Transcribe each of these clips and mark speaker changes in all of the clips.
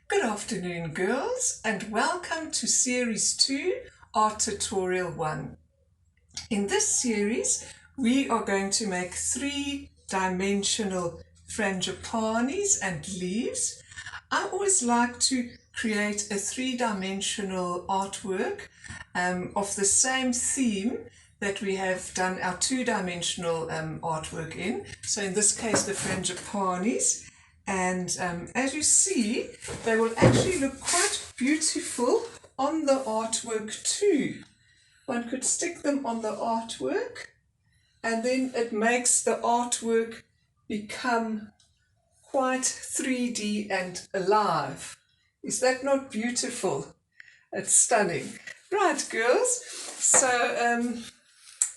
Speaker 1: Good afternoon, girls, and welcome to Series 2, Art Tutorial 1. In this series, we are going to make three-dimensional frangipanis and leaves. I always like to create a three-dimensional artwork of the same theme that we have done our two-dimensional artwork in. So in this case, the frangipanis. And as you see, they will actually look quite beautiful on the artwork too. One could stick them on the artwork, and then it makes the artwork become quite 3D and alive. Is that not beautiful? It's stunning. Right, girls. So,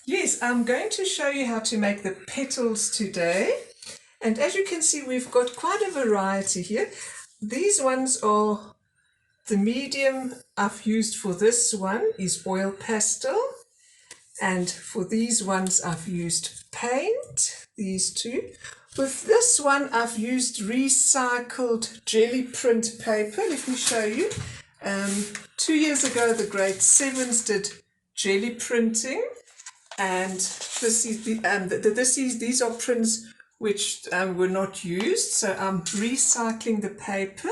Speaker 1: yes, I'm going to show you how to make the petals today. And as you can see, we've got quite a variety here. These ones are the medium I've used for this one is oil pastel. And for these ones, I've used paint, these two. With this one, I've used recycled jelly print paper. Let me show you. 2 years ago, the grade 7s did jelly printing. And this is these are prints which were not used, so I'm recycling the paper.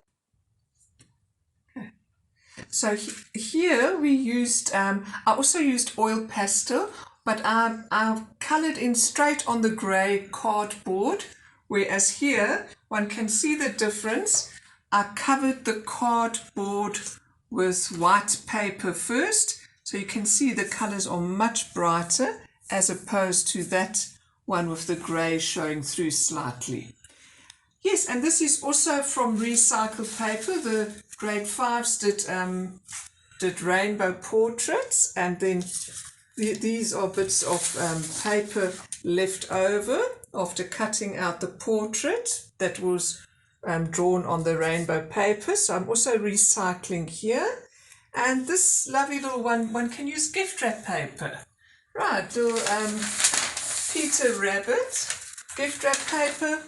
Speaker 1: So here we used, I also used oil pastel, but I've coloured in straight on the grey cardboard, whereas here one can see the difference. I covered the cardboard with white paper first, so you can see the colours are much brighter as opposed to that one with the grey showing through slightly. Yes, and this is also from recycled paper. The grade 5s did rainbow portraits, and then these are bits of paper left over after cutting out the portrait that was drawn on the rainbow paper. So I'm also recycling here. And this lovely little one can use gift wrap paper. Right, little Peter Rabbit, gift wrap paper,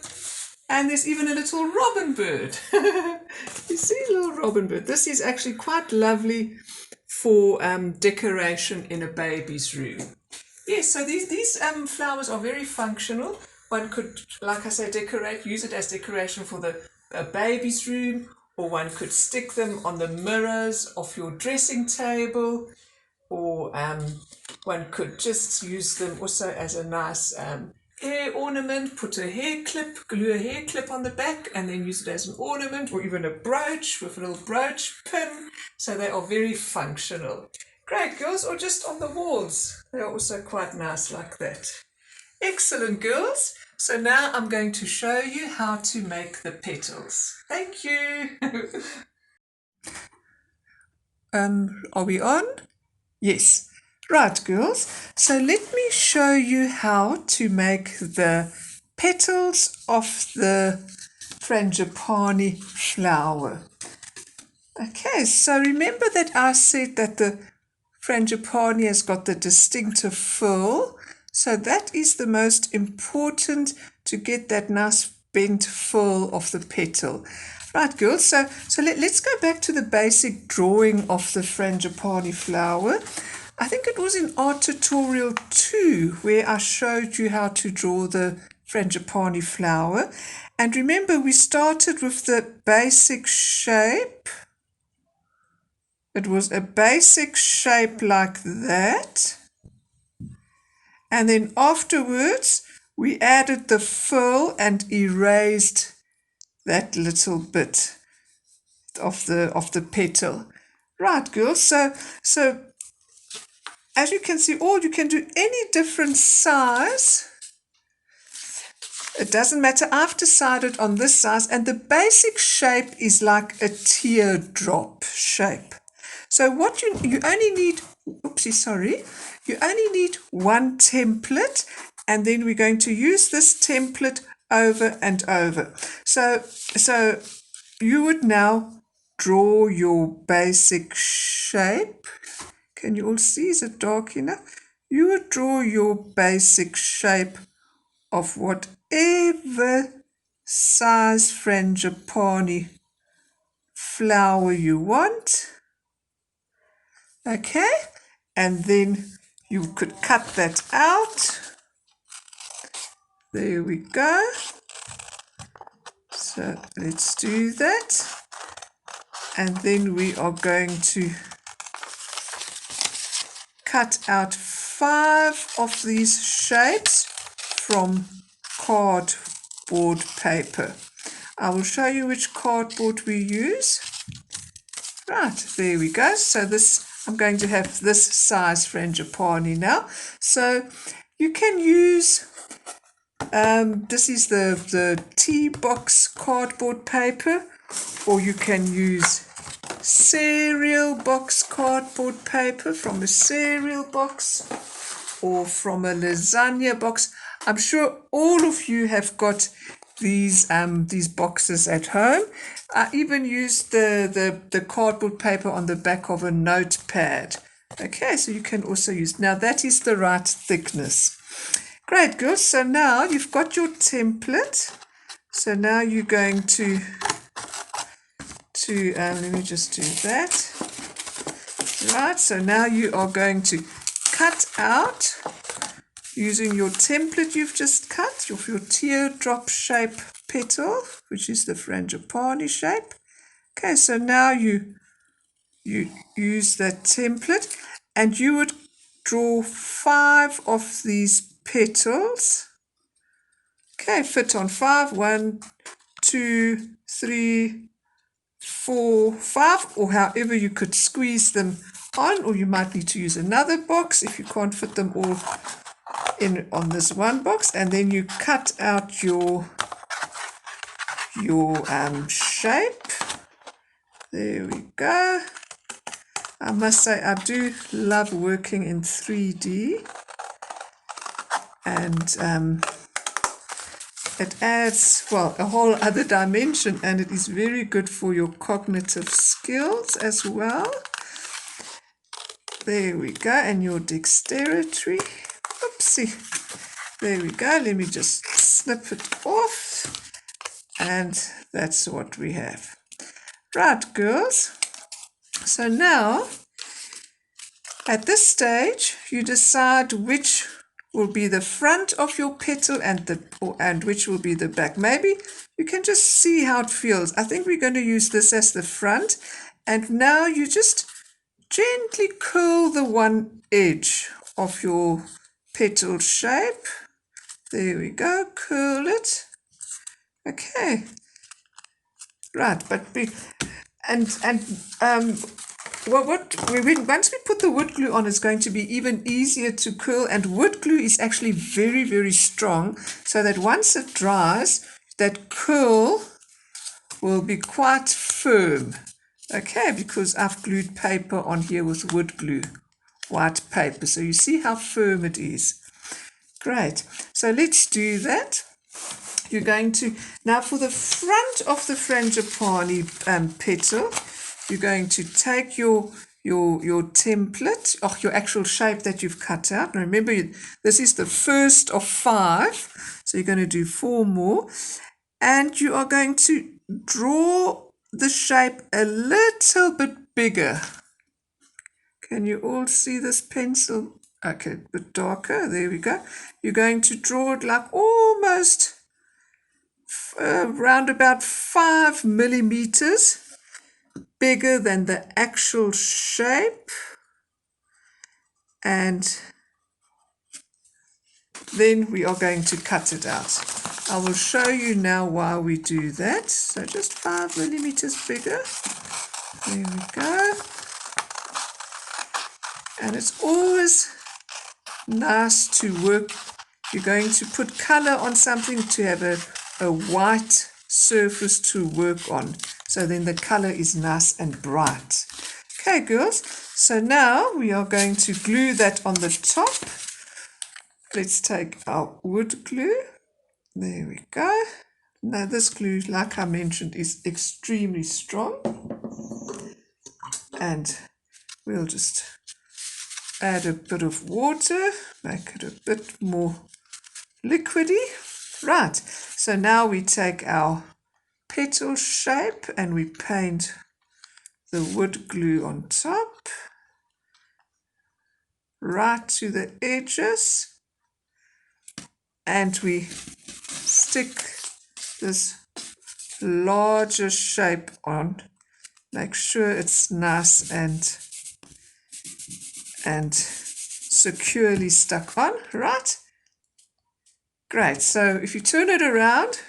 Speaker 1: and there's even a little robin bird. You see, a little robin bird. This is actually quite lovely for decoration in a baby's room. Yes, so these flowers are very functional. One could, like I say, use it as decoration for a baby's room, or one could stick them on the mirrors of your dressing table, or one could just use them also as a nice hair ornament, put a hair clip, glue a hair clip on the back and then use it as an ornament, or even a brooch with a little brooch pin. So they are very functional. Great, girls, or just on the walls. They are also quite nice like that. Excellent, girls. So now I'm going to show you how to make the petals. Thank you. Are we on? Yes. Right, girls. So let me show you how to make the petals of the Frangipani flower. Okay, so remember that I said that the Frangipani has got the distinctive frill. So that is the most important, to get that nice bent frill of the petal. Right, girls, so let's go back to the basic drawing of the Frangipani flower. I think it was in Art Tutorial 2 where I showed you how to draw the Frangipani flower. And remember, we started with the basic shape. It was a basic shape like that. And then afterwards, we added the frill and erased that little bit of the petal. Right, girls, so as you can see, or you can do any different size. It doesn't matter. I've decided on this size, and the basic shape is like a teardrop shape. So what you only need, you only need one template, and then we're going to use this template over and over. So you would now draw your basic shape. Can you all see? Is it dark enough? You would draw your basic shape of whatever size Frangipani flower you want. Okay, and then you could cut that out. There we go. So let's do that. And then we are going to cut out 5 of these shapes from cardboard paper. I will show you which cardboard we use. Right, there we go. So this, I'm going to have this size Frangipani now. So you can use, this is the tea box cardboard paper, or you can use cereal box cardboard paper from a cereal box, or from a lasagna box. I'm sure all of you have got these boxes at home. I even used the cardboard paper on the back of a notepad. Okay, so you can also use, now that is the right thickness. Great, girls. So now you've got your template. So now you're going to let me just do that. Right, so now you are going to cut out, using your template you've just cut, of your teardrop shape petal, which is the Frangipani shape. Okay, so now you use that template, and you would draw 5 of these petals. Okay, fit on 5. 1, 2, 3, 4, 5, or however you could squeeze them on, or you might need to use another box if you can't fit them all in on this one box. And then you cut out your shape. There we go. I must say I do love working in 3D, and it adds, well, a whole other dimension, and it is very good for your cognitive skills as well. There we go, and your dexterity. Oopsie. There we go. Let me just snip it off, and that's what we have. Right, girls. So now, at this stage, you decide which will be the front of your petal and which will be the back. Maybe you can just see how it feels. I think we're going to use this as the front, and now you just gently curl the one edge of your petal shape. There we go, curl it. Okay, right, but once we put the wood glue on, it's going to be even easier to curl, and wood glue is actually very, very strong, so that once it dries, that curl will be quite firm. Okay, because I've glued paper on here with wood glue, white paper, so you see how firm it is. Great, so let's do that. You're going to, now for the front of the Frangipani petal, you're going to take your template, or your actual shape that you've cut out. Now remember, this is the first of 5, so you're going to do 4 more, and you are going to draw the shape a little bit bigger. Can you all see this pencil? Okay, a bit darker. There we go. You're going to draw it like almost around about 5 millimeters bigger than the actual shape, and then we are going to cut it out. I will show you now why we do that. So just 5 millimeters bigger. There we go. And it's always nice to work. You're going to put color on something to have a white surface to work on, so then the color is nice and bright. Okay, girls, so now we are going to glue that on the top. Let's take our wood glue. There we go. Now this glue, like I mentioned, is extremely strong, and we'll just add a bit of water, make it a bit more liquidy. Right, so now we take our petal shape and we paint the wood glue on top, right to the edges, and we stick this larger shape on. Make sure it's nice and securely stuck on, right? Great, so if you turn it around,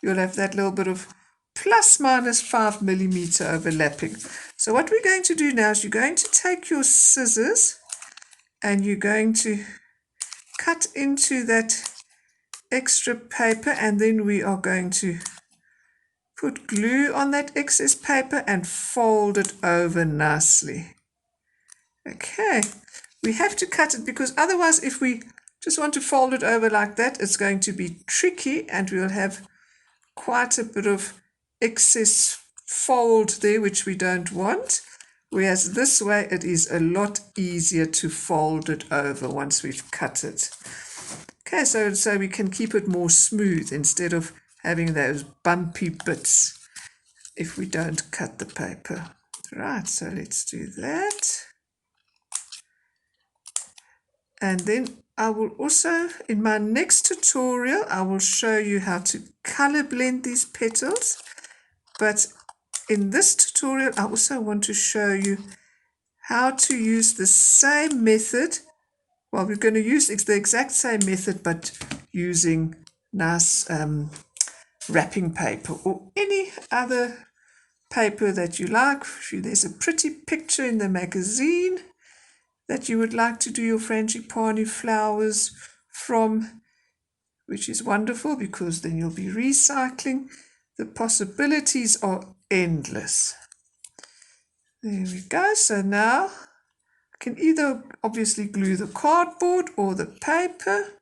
Speaker 1: you'll have that little bit of plus minus 5 millimeter overlapping. So what we're going to do now is you're going to take your scissors and you're going to cut into that extra paper, and then we are going to put glue on that excess paper and fold it over nicely. Okay, we have to cut it because otherwise if we just want to fold it over like that, it's going to be tricky and we'll have quite a bit of excess fold there, which we don't want. Whereas this way it is a lot easier to fold it over once we've cut it. Okay, so we can keep it more smooth instead of having those bumpy bits if we don't cut the paper. Right, so let's do that. And then I will also, in my next tutorial, I will show you how to color blend these petals. But in this tutorial, I also want to show you how to use the same method. Well, we're going to use the exact same method, but using nice wrapping paper or any other paper that you like. If there's a pretty picture in the magazine that you would like to do your Frangipani flowers from, which is wonderful because then you'll be recycling. The possibilities are endless. There we go. So now I can either obviously glue the cardboard or the paper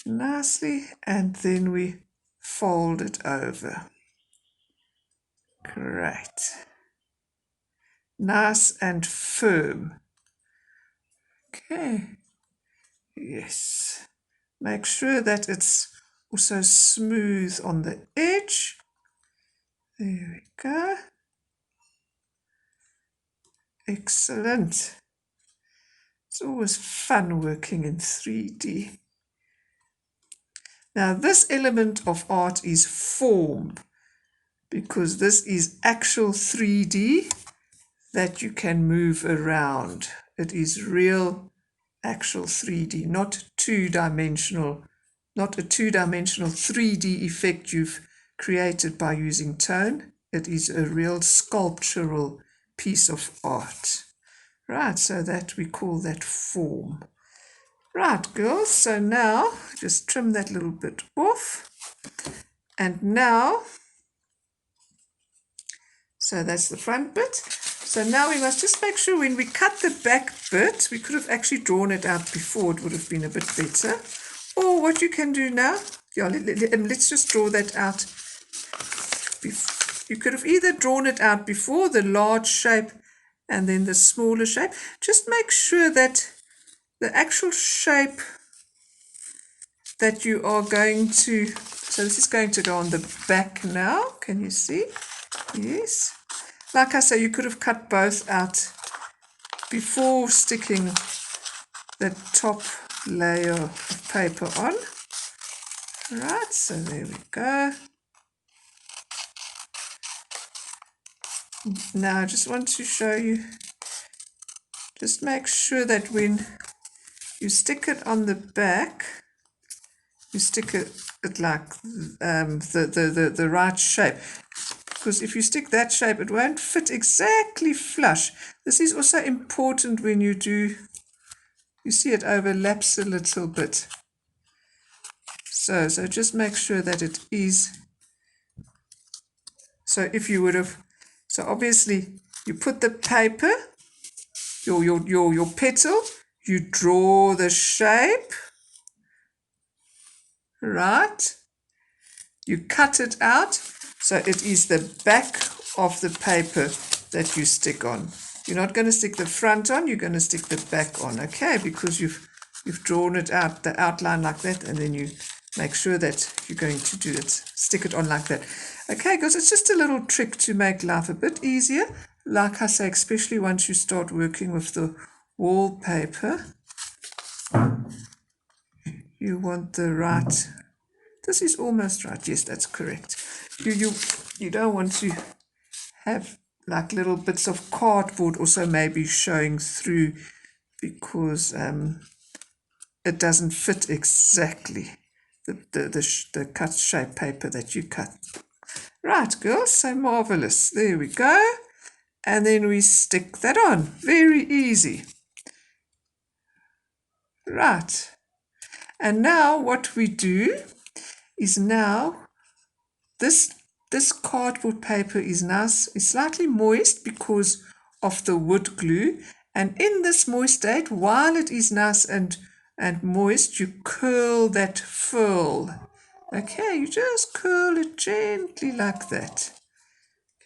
Speaker 1: nicely, and then we fold it over. Great. Nice and firm. Okay. Yes. Make sure that it's also smooth on the edge. There we go. Excellent. It's always fun working in 3D. Now this element of art is form, because this is actual 3D that you can move around. It is real actual 3D, not two-dimensional, not a two-dimensional 3D effect you've created by using tone. It is a real sculptural piece of art. Right, so that we call that form. Right, girls, so now just trim that little bit off. And now, so that's the front bit. So now we must just make sure when we cut the back bit, we could have actually drawn it out before, it would have been a bit better. Or what you can do now, yeah, let's just draw that out. You could have either drawn it out before, the large shape and then the smaller shape. Just make sure that the actual shape that you are going to, so this is going to go on the back now, can you see? Yes. Like I say, you could have cut both out before sticking the top layer of paper on. Right, so there we go. Now I just want to show you, just make sure that when you stick it on the back, you stick it like the right shape. Because if you stick that shape, it won't fit exactly flush. This is also important when you do, you see it overlaps a little bit. So just make sure that it is. So if you would have, so obviously you put the paper, your petal, you draw the shape, right? You cut it out, so it is the back of the paper that you stick on. You're not going to stick the front on, you're going to stick the back on, okay? Because you've drawn it out, the outline like that, and then you make sure that you're going to do it. Stick it on like that. Okay, guys, it's just a little trick to make life a bit easier. Like I say, especially once you start working with the wallpaper, you want the right. This is almost right. Yes, that's correct. You don't want to have like little bits of cardboard also maybe showing through, because it doesn't fit exactly the cut shape paper that you cut. Right, girls, so marvelous. There we go. And then we stick that on. Very easy. Right. And now what we do is now this cardboard paper is nice, is slightly moist because of the wood glue. And in this moist state, while it is nice and moist, you curl that furl. Okay, you just curl it gently like that.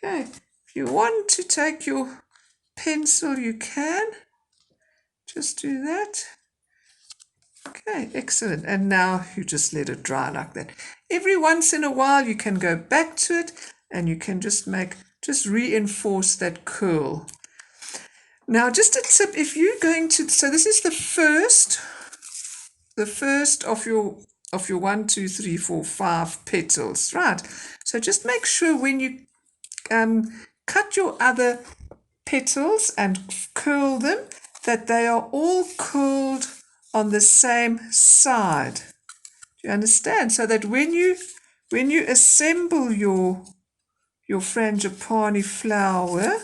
Speaker 1: Okay, if you want to take your pencil, you can. Just do that. Okay, excellent. And now you just let it dry like that. Every once in a while you can go back to it and you can just reinforce that curl. Now just a tip, if you're going to, so this is the first of your 1, 2, 3, 4, 5 petals, right? So just make sure when you cut your other petals and curl them, that they are all curled on the same side. Do you understand? So that when you assemble your Frangipani flower,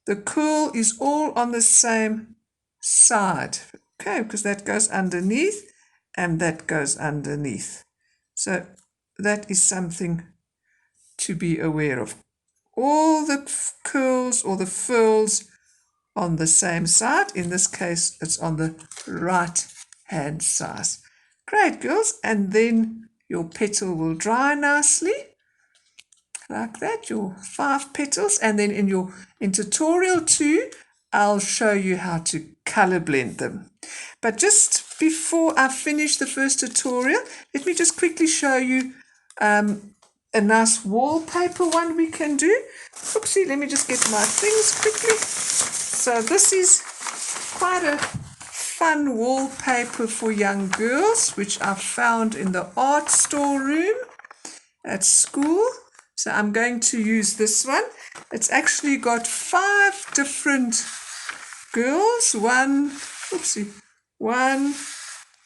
Speaker 1: the curl is all on the same side. Okay, because that goes underneath and that goes underneath. So that is something to be aware of. All the curls or the furls on the same side. In this case, it's on the right hand side. Great, girls. And then your petal will dry nicely like that, your 5 petals. And then in tutorial 2, I'll show you how to color blend them. But just before I finish the first tutorial, let me just quickly show you a nice wallpaper one we can do. Oopsie, let me just get my things quickly. So this is quite a fun wallpaper for young girls, which I found in the art storeroom at school. So I'm going to use this one. It's actually got 5 different girls. 1,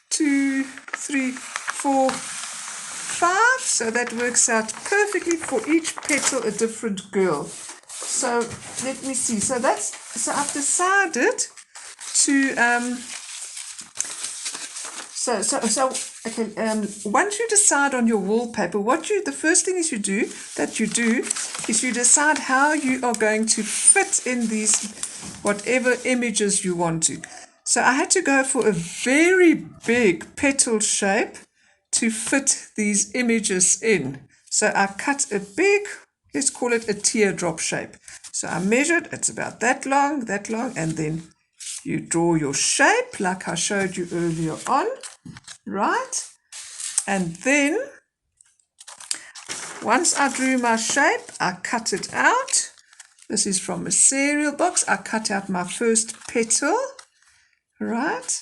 Speaker 1: 2, 3, 4, 5. So that works out perfectly for each petal a different girl. So let me see. So I've decided to once you decide on your wallpaper, the first thing is you decide how you are going to fit in these whatever images you want to. So I had to go for a very big petal shape to fit these images in. So I cut a big, let's call it a teardrop shape. So I measured, it's about that long, and then you draw your shape like I showed you earlier on, right? And then once I drew my shape, I cut it out. This is from a cereal box. I cut out my first petal, right?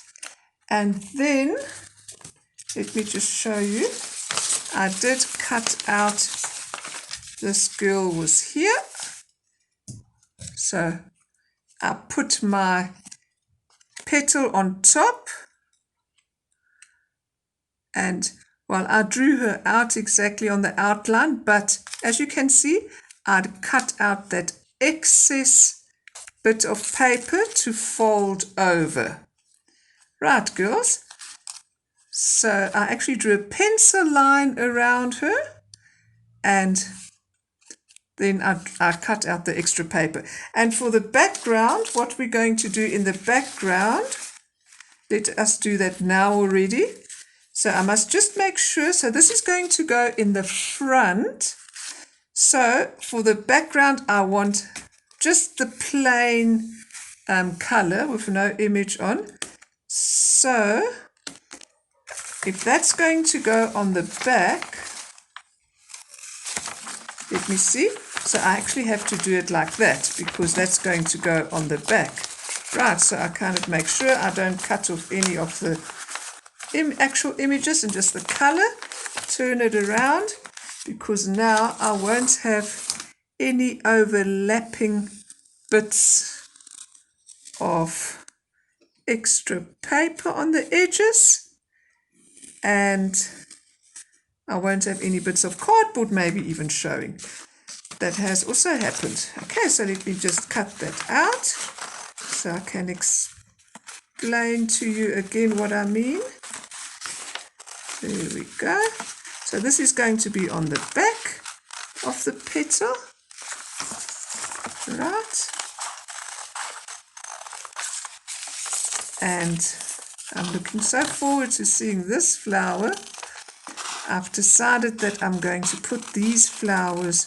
Speaker 1: And then, let me just show you. I did cut out, this girl was here. So I put my petal on top, and well, I drew her out exactly on the outline, but as you can see, I'd cut out that excess bit of paper to fold over. Right, girls. So I actually drew a pencil line around her, and then I cut out the extra paper. And for the background, what we're going to do in the background, let us do that now already. So I must just make sure, so this is going to go in the front. So for the background, I want just the plain color with no image on. So if that's going to go on the back, let me see. So I actually have to do it like that because that's going to go on the back. Right, so I kind of make sure I don't cut off any of the actual images and just the color. Turn it around because now I won't have any overlapping bits of extra paper on the edges, and I won't have any bits of cardboard maybe even showing. That has also happened. Okay, so let me just cut that out so I can explain to you again what I mean. There we go. So this is going to be on the back of the petal. Right. And I'm looking so forward to seeing this flower. I've decided that I'm going to put these flowers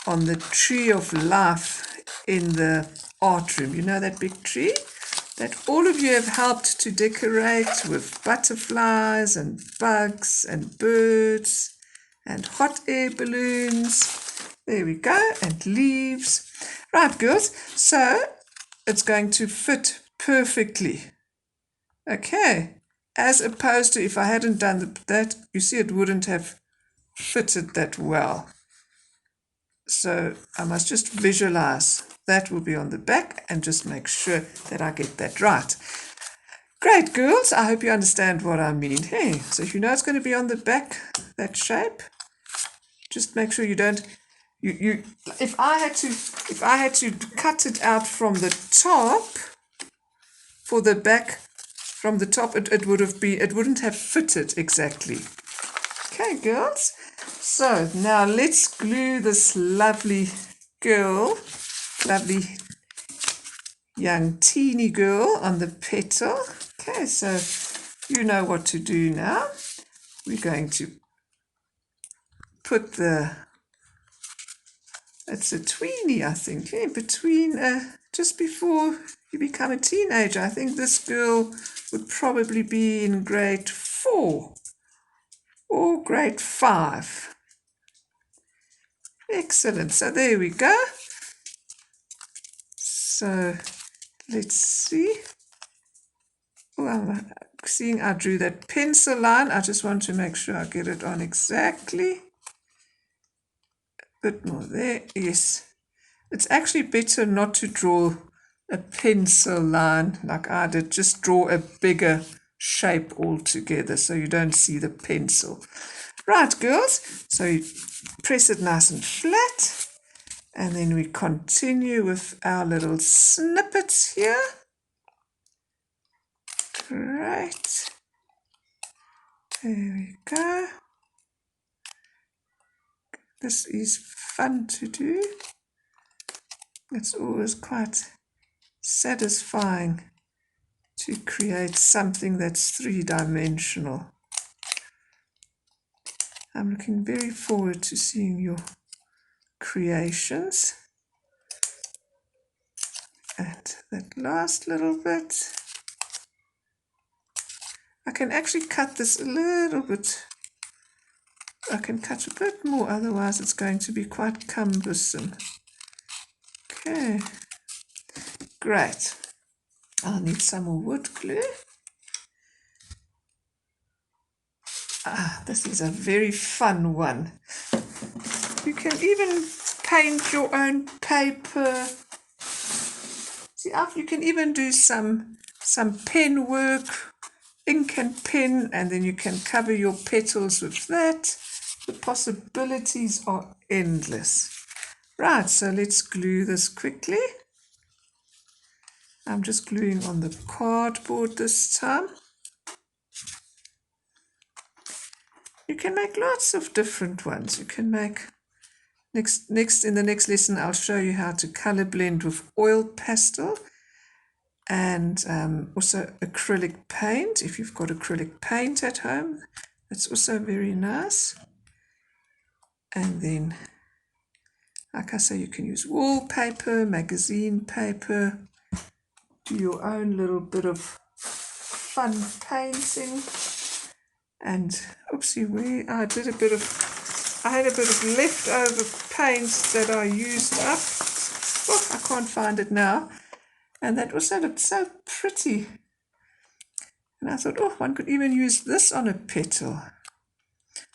Speaker 1: on the tree of life in the art room. You know that big tree that all of you have helped to decorate with butterflies and bugs and birds and hot air balloons. There we go, and leaves. Right, girls, so it's going to fit perfectly. Okay, as opposed to if I hadn't done that, you see it wouldn't have fitted that well. So I must just visualize that will be on the back and just make sure that I get that right. Great, girls. I hope you understand what I mean. Hey, so if you know it's going to be on the back, that shape, just make sure you don't. If I had to cut it out from the top for the back, from the top, it wouldn't have fitted exactly. Okay, girls. So now let's glue this lovely girl, lovely young teeny girl on the petal. Okay, so you know what to do now. We're going to put it's a tweenie, I think, yeah, between just before you become a teenager. I think this girl would probably be in grade 4 or grade 5. Excellent. So there we go. So let's see. Oh, I'm seeing I drew that pencil line. I just want to make sure I get it on exactly. A bit more there. Yes. It's actually better not to draw a pencil line like I did. Just draw a bigger shape altogether so you don't see the pencil. Right, girls. So you press it nice and flat. And then we continue with our little snippets here. Great. There we go. This is fun to do. It's always quite satisfying to create something that's three-dimensional. I'm looking very forward to seeing your creations. And that last little bit. I can actually cut this a little bit. I can cut a bit more, otherwise it's going to be quite cumbersome. Okay, great. I'll need some more wood glue. This is a very fun one. You can even paint your own paper. See, you can even do some pen work, ink and pen, and then you can cover your petals with that. The possibilities are endless. Right, so let's glue this quickly. I'm just gluing on the cardboard this time. You can make lots of different ones. You can make, in the next lesson, I'll show you how to color blend with oil pastel and also acrylic paint. If you've got acrylic paint at home, that's also very nice. And then, like I say, you can use wallpaper, magazine paper, do your own little bit of fun painting. And oopsie, I had a bit of leftover paint that I used up. Oh, I can't find it now. And that also looked so pretty. And I thought, oh, one could even use this on a petal.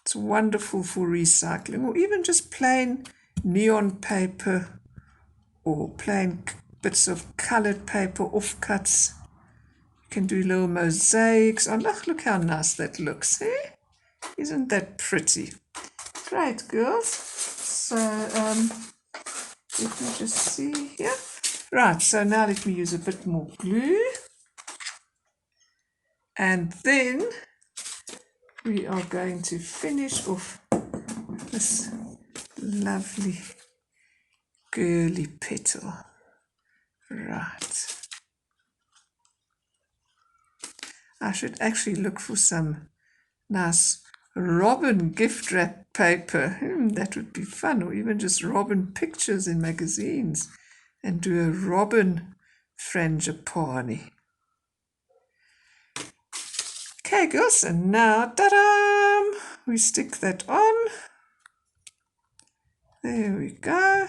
Speaker 1: It's wonderful for recycling, or even just plain neon paper or plain bits of colored paper offcuts. You can do little mosaics. Oh, look how nice that looks, eh? Isn't that pretty? Great, girls. So, let me just see here. Right, so now let me use a bit more glue. And then we are going to finish off this lovely girly petal. Right. I should actually look for some nice robin gift wrap paper. That would be fun. Or even just robin pictures in magazines and do a robin Frangipani. Okay, girls, and now, ta-da! We stick that on. There we go.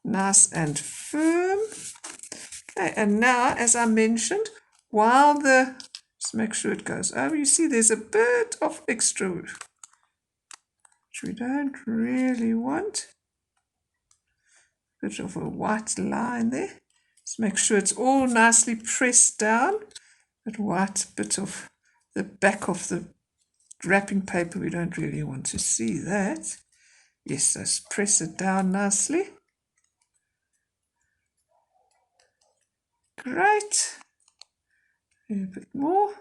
Speaker 1: Nice and firm. Okay, and now, as I mentioned, just make sure it goes over. You see there's a bit of extra, which we don't really want. Bit of a white line there. Just make sure it's all nicely pressed down. That white bit of the back of the wrapping paper, we don't really want to see that. Yes, just press it down nicely. Great. A bit more.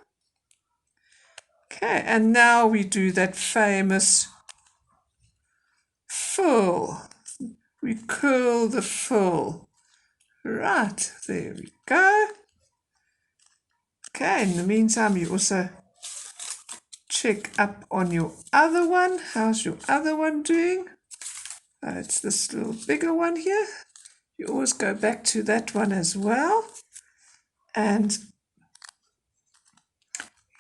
Speaker 1: Okay, and now we do that famous frill. We curl the frill. Right, there we go. Okay, in the meantime, you also check up on your other one. How's your other one doing? It's this little bigger one here. You always go back to that one as well. And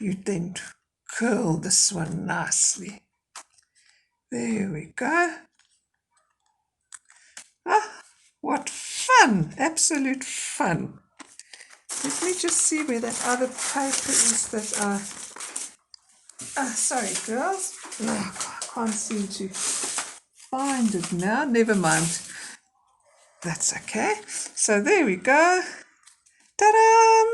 Speaker 1: you then curl this one nicely. There we go. Ah, what fun! Absolute fun. Let me just see where that other paper is that sorry, girls. Oh, I can't seem to find it now. Never mind. That's okay. So there we go. Ta-da!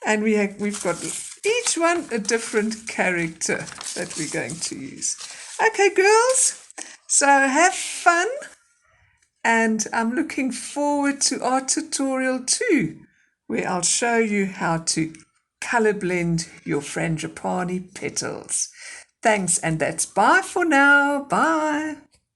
Speaker 1: And we've got each one a different character that we're going to use. Okay, girls. So have fun. And I'm looking forward to our tutorial 2, where I'll show you how to color blend your Frangipani petals. Thanks, and that's bye for now. Bye.